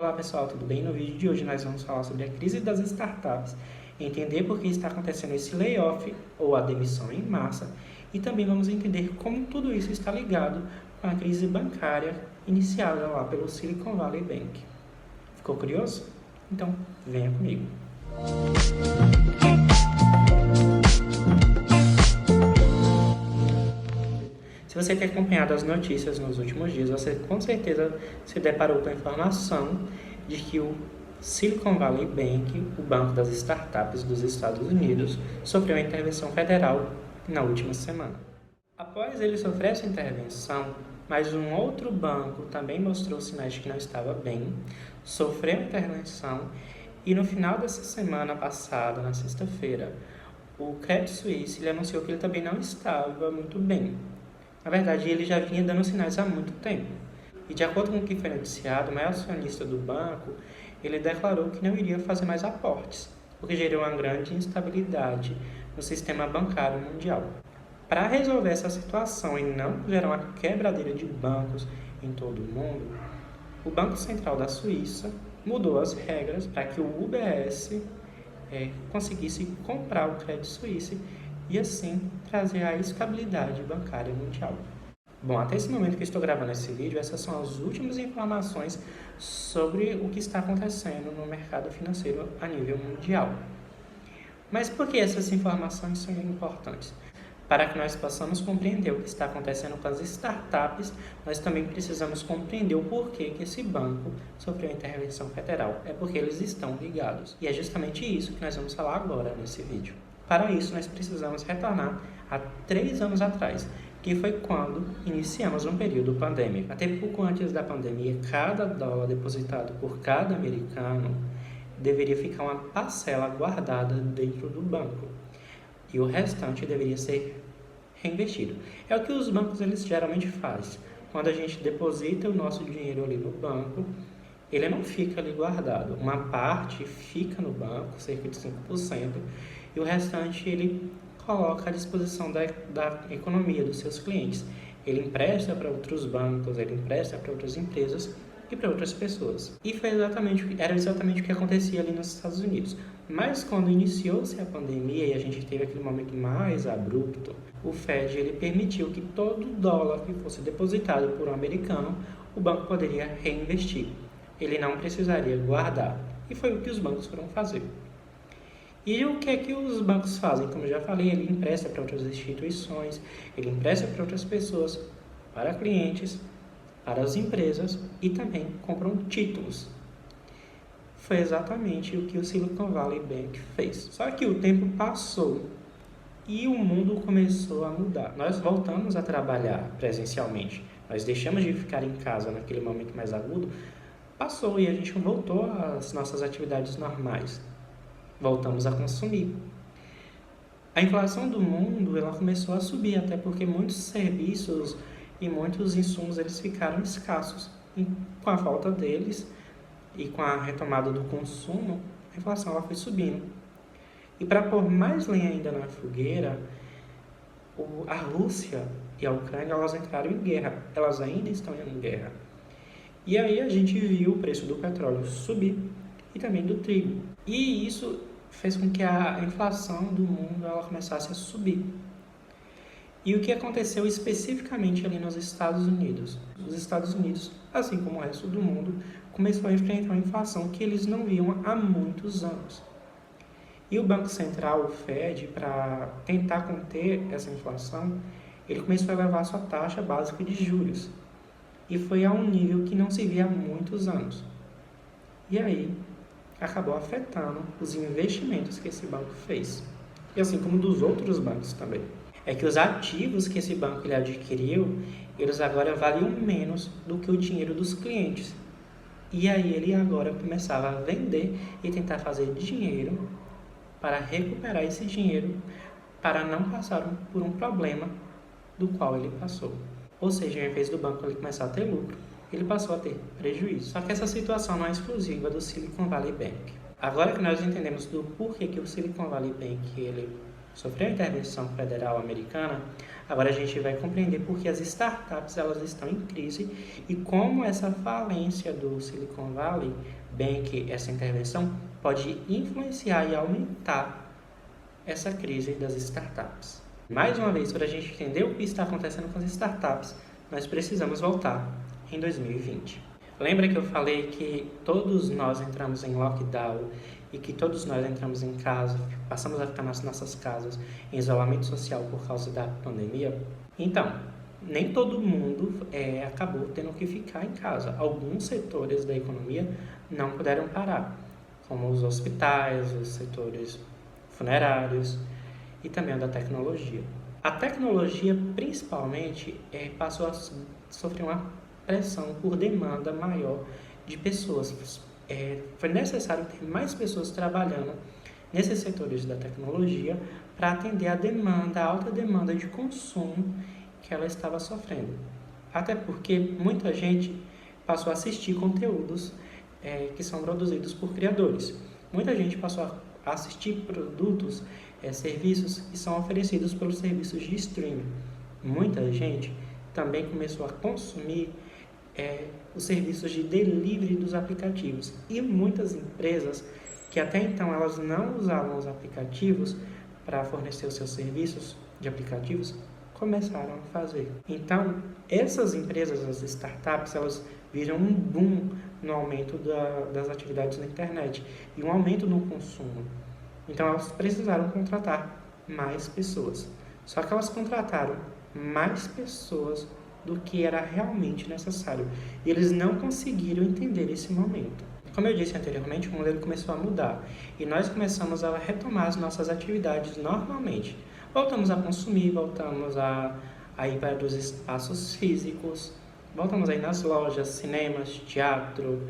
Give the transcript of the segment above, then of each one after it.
Olá pessoal, tudo bem? No vídeo de hoje nós vamos falar sobre a crise das startups, entender por que está acontecendo esse layoff ou a demissão em massa e também vamos entender como tudo isso está ligado com a crise bancária iniciada lá pelo Silicon Valley Bank. Ficou curioso? Então venha comigo. Se você tem acompanhado as notícias nos últimos dias, você com certeza se deparou com a informação de que o Silicon Valley Bank, o banco das startups dos Estados Unidos, sofreu uma intervenção federal na última semana. Após ele sofrer essa intervenção, mais um outro banco também mostrou sinais de que não estava bem, sofreu a intervenção e no final dessa semana passada, na sexta-feira, o Credit Suisse ele anunciou que ele também não estava muito bem. Na verdade, ele já vinha dando sinais há muito tempo. E de acordo com o que foi noticiado, o maior acionista do banco, ele declarou que não iria fazer mais aportes, o que gerou uma grande instabilidade no sistema bancário mundial. Para resolver essa situação e não gerar uma quebradeira de bancos em todo o mundo, o Banco Central da Suíça mudou as regras para que o UBS conseguisse comprar o Credit Suisse e assim trazer a estabilidade bancária mundial. Bom, até esse momento que eu estou gravando esse vídeo, essas são as últimas informações sobre o que está acontecendo no mercado financeiro a nível mundial. Mas por que essas informações são importantes? Para que nós possamos compreender o que está acontecendo com as startups, nós também precisamos compreender o porquê que esse banco sofreu intervenção federal. É porque eles estão ligados. E é justamente isso que nós vamos falar agora nesse vídeo. Para isso, nós precisamos retornar a 3 anos atrás, que foi quando iniciamos um período pandêmico. Até pouco antes da pandemia, cada dólar depositado por cada americano deveria ficar uma parcela guardada dentro do banco e o restante deveria ser reinvestido. É o que os bancos eles geralmente fazem. Quando a gente deposita o nosso dinheiro ali no banco, ele não fica ali guardado. Uma parte fica no banco, cerca de 5%, e o restante ele coloca à disposição da economia dos seus clientes. Ele empresta para outros bancos, ele empresta para outras empresas e para outras pessoas. E era exatamente o que acontecia ali nos Estados Unidos. Mas quando iniciou-se a pandemia e a gente teve aquele momento mais abrupto, o Fed ele permitiu que todo dólar que fosse depositado por um americano, o banco poderia reinvestir. Ele não precisaria guardar. E foi o que os bancos foram fazer. E o que é que os bancos fazem? Como eu já falei, ele empresta para outras instituições, ele empresta para outras pessoas, para clientes, para as empresas e também compram títulos. Foi exatamente o que o Silicon Valley Bank fez. Só que o tempo passou e o mundo começou a mudar. Nós voltamos a trabalhar presencialmente. Nós deixamos de ficar em casa naquele momento mais agudo. Passou e a gente voltou às nossas atividades normais. Voltamos a consumir. A inflação do mundo ela começou a subir, até porque muitos serviços e muitos insumos eles ficaram escassos. E com a falta deles e com a retomada do consumo, a inflação ela foi subindo. E para pôr mais lenha ainda na fogueira, a Rússia e a Ucrânia elas entraram em guerra. Elas ainda estão em guerra. E aí a gente viu o preço do petróleo subir e também do trigo. E isso fez com que a inflação do mundo ela começasse a subir. E o que aconteceu especificamente ali nos Estados Unidos? Os Estados Unidos, assim como o resto do mundo, começou a enfrentar uma inflação que eles não viam há muitos anos. E o Banco Central, o Fed, para tentar conter essa inflação, ele começou a elevar a sua taxa básica de juros. E foi a um nível que não se via há muitos anos. E aí, acabou afetando os investimentos que esse banco fez. E assim como dos outros bancos também. É que os ativos que esse banco ele adquiriu, eles agora valiam menos do que o dinheiro dos clientes. E aí ele agora começava a vender e tentar fazer dinheiro para recuperar esse dinheiro, para não passar por um problema do qual ele passou. Ou seja, ao invés do banco ele começar a ter lucro, ele passou a ter prejuízo. Só que essa situação não é exclusiva do Silicon Valley Bank. Agora que nós entendemos do porquê que o Silicon Valley Bank ele sofreu a intervenção federal americana, agora a gente vai compreender por que as startups elas estão em crise e como essa falência do Silicon Valley Bank, essa intervenção, pode influenciar e aumentar essa crise das startups. Mais uma vez, para a gente entender o que está acontecendo com as startups, nós precisamos voltar em 2020. Lembra que eu falei que todos nós entramos em lockdown e que todos nós entramos em casa, passamos a ficar nas nossas casas em isolamento social por causa da pandemia? Então, nem todo mundo acabou tendo que ficar em casa. Alguns setores da economia não puderam parar, como os hospitais, os setores funerários e também o da tecnologia. A tecnologia, principalmente, passou a sofrer uma pressão por demanda maior de pessoas. Foi necessário ter mais pessoas trabalhando nesses setores da tecnologia para atender a alta demanda de consumo que ela estava sofrendo. Até porque muita gente passou a assistir conteúdos que são produzidos por criadores. Muita gente passou a assistir produtos, serviços que são oferecidos pelos serviços de streaming. Muita gente também começou a consumir os serviços de delivery dos aplicativos. E muitas empresas que até então elas não usavam os aplicativos para fornecer os seus serviços de aplicativos, começaram a fazer. Então, essas empresas, as startups, elas viram um boom no aumento das atividades na internet e um aumento no consumo. Então, elas precisaram contratar mais pessoas. Só que elas contrataram mais pessoas do que era realmente necessário. E eles não conseguiram entender esse momento. Como eu disse anteriormente, o modelo começou a mudar e nós começamos a retomar as nossas atividades normalmente. Voltamos a consumir, voltamos a ir para os espaços físicos, voltamos a ir nas lojas, cinemas, teatro,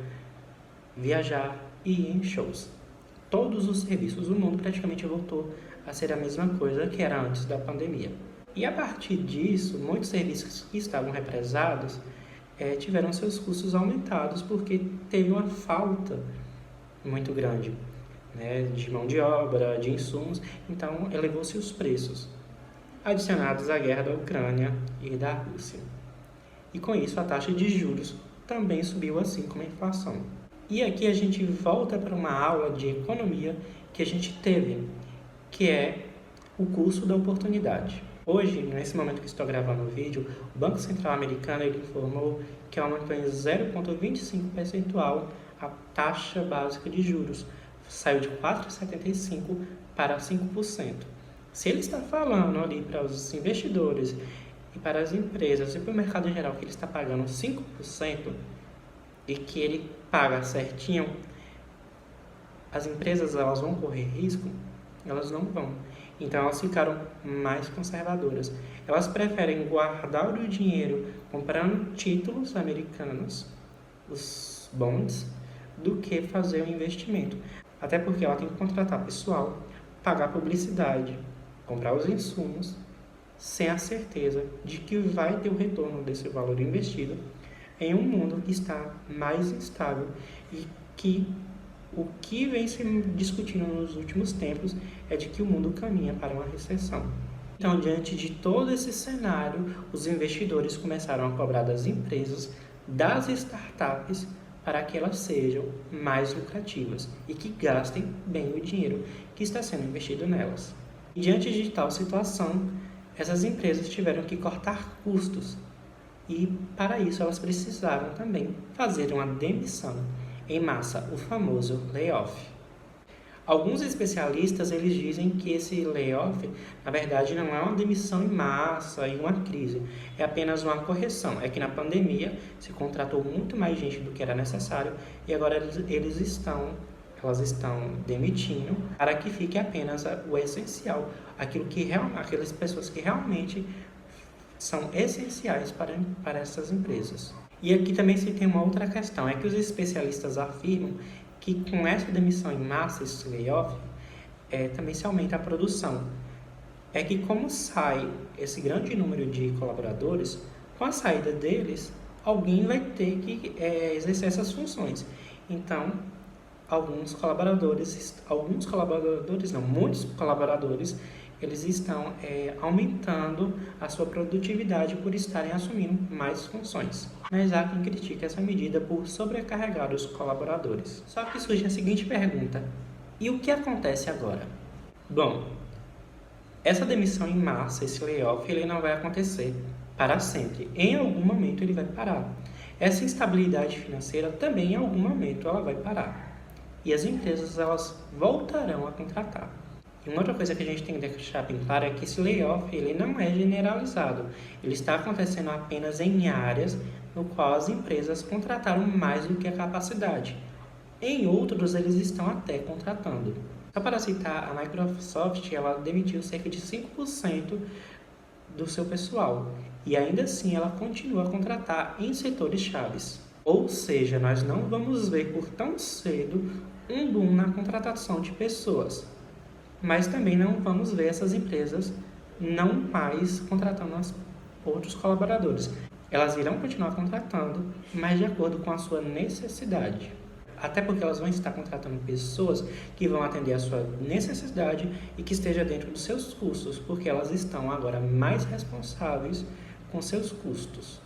viajar e ir em shows. Todos os serviços do mundo praticamente voltou a ser a mesma coisa que era antes da pandemia. E a partir disso, muitos serviços que estavam represados tiveram seus custos aumentados porque teve uma falta muito grande, de mão de obra, de insumos, então elevou-se os preços, adicionados à guerra da Ucrânia e da Rússia. E com isso a taxa de juros também subiu, assim como a inflação. E aqui a gente volta para uma aula de economia que a gente teve, que é o custo da oportunidade. Hoje, nesse momento que estou gravando o vídeo, o Banco Central Americano ele informou que aumentou em 0,25% a taxa básica de juros. Saiu de 4,75% para 5%. Se ele está falando ali para os investidores e para as empresas e para o mercado em geral que ele está pagando 5% e que ele paga certinho, as empresas elas vão correr risco? Elas não vão. Então elas ficaram mais conservadoras. Elas preferem guardar o dinheiro comprando títulos americanos, os bonds, do que fazer um investimento. Até porque ela tem que contratar pessoal, pagar publicidade, comprar os insumos, sem a certeza de que vai ter o retorno desse valor investido em um mundo que está mais instável e que o que vem se discutindo nos últimos tempos é de que o mundo caminha para uma recessão. Então, diante de todo esse cenário, os investidores começaram a cobrar das empresas, das startups, para que elas sejam mais lucrativas e que gastem bem o dinheiro que está sendo investido nelas. E diante de tal situação, essas empresas tiveram que cortar custos e, para isso, elas precisaram também fazer uma demissão em massa, o famoso layoff. Alguns especialistas eles dizem que esse layoff, na verdade, não é uma demissão em massa e uma crise, é apenas uma correção. É que na pandemia se contratou muito mais gente do que era necessário e agora elas estão demitindo para que fique apenas o essencial, aquelas pessoas que realmente são essenciais para essas empresas. E aqui também se tem uma outra questão, é que os especialistas afirmam que com essa demissão em massa, esse layoff, também se aumenta a produção. É que como sai esse grande número de colaboradores, com a saída deles, alguém vai ter que exercer essas funções. Então, muitos colaboradores eles estão aumentando a sua produtividade por estarem assumindo mais funções. Mas há quem critique essa medida por sobrecarregar os colaboradores. Só que surge a seguinte pergunta: e o que acontece agora? Bom, essa demissão em massa, esse layoff, ele não vai acontecer para sempre. Em algum momento ele vai parar. Essa instabilidade financeira também em algum momento ela vai parar. E as empresas elas voltarão a contratar. E uma outra coisa que a gente tem que deixar bem claro é que esse layoff ele não é generalizado. Ele está acontecendo apenas em áreas no qual as empresas contrataram mais do que a capacidade. Em outros, eles estão até contratando. Só para citar, a Microsoft ela demitiu cerca de 5% do seu pessoal. E ainda assim, ela continua a contratar em setores chaves. Ou seja, nós não vamos ver por tão cedo um boom na contratação de pessoas. Mas também não vamos ver essas empresas não mais contratando outros colaboradores. Elas irão continuar contratando, mas de acordo com a sua necessidade. Até porque elas vão estar contratando pessoas que vão atender a sua necessidade e que esteja dentro dos seus custos, porque elas estão agora mais responsáveis com seus custos.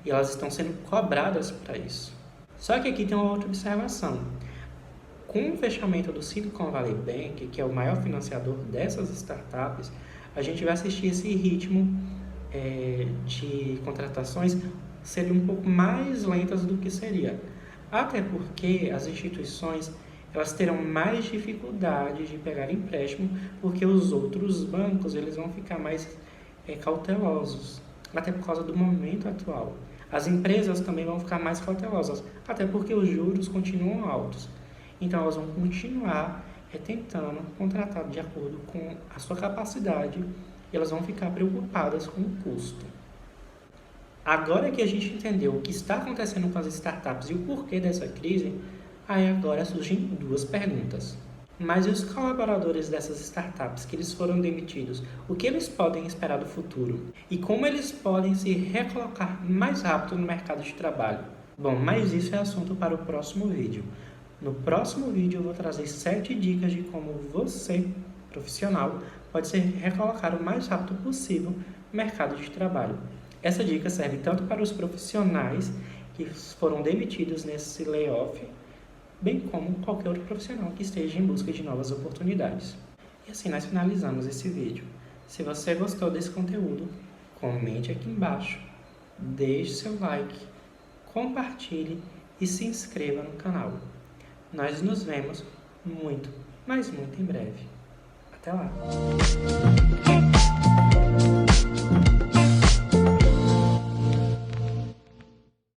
E elas estão sendo cobradas para isso. Só que aqui tem uma outra observação. Com o fechamento do Silicon Valley Bank, que é o maior financiador dessas startups, a gente vai assistir esse ritmo de contratações serem um pouco mais lentas do que seria. Até porque as instituições elas terão mais dificuldade de pegar empréstimo, porque os outros bancos eles vão ficar mais cautelosos, até por causa do momento atual. As empresas também vão ficar mais cautelosas, até porque os juros continuam altos. Então, elas vão continuar tentando contratar de acordo com a sua capacidade e elas vão ficar preocupadas com o custo. Agora que a gente entendeu o que está acontecendo com as startups e o porquê dessa crise, aí agora surgem duas perguntas. Mas e os colaboradores dessas startups que eles foram demitidos, o que eles podem esperar do futuro? E como eles podem se recolocar mais rápido no mercado de trabalho? Bom, mas isso é assunto para o próximo vídeo. No próximo vídeo eu vou trazer 7 dicas de como você, profissional, pode se recolocar o mais rápido possível no mercado de trabalho. Essa dica serve tanto para os profissionais que foram demitidos nesse layoff, bem como qualquer outro profissional que esteja em busca de novas oportunidades. E assim nós finalizamos esse vídeo. Se você gostou desse conteúdo, comente aqui embaixo, deixe seu like, compartilhe e se inscreva no canal. Nós nos vemos muito, mas muito em breve. Até lá!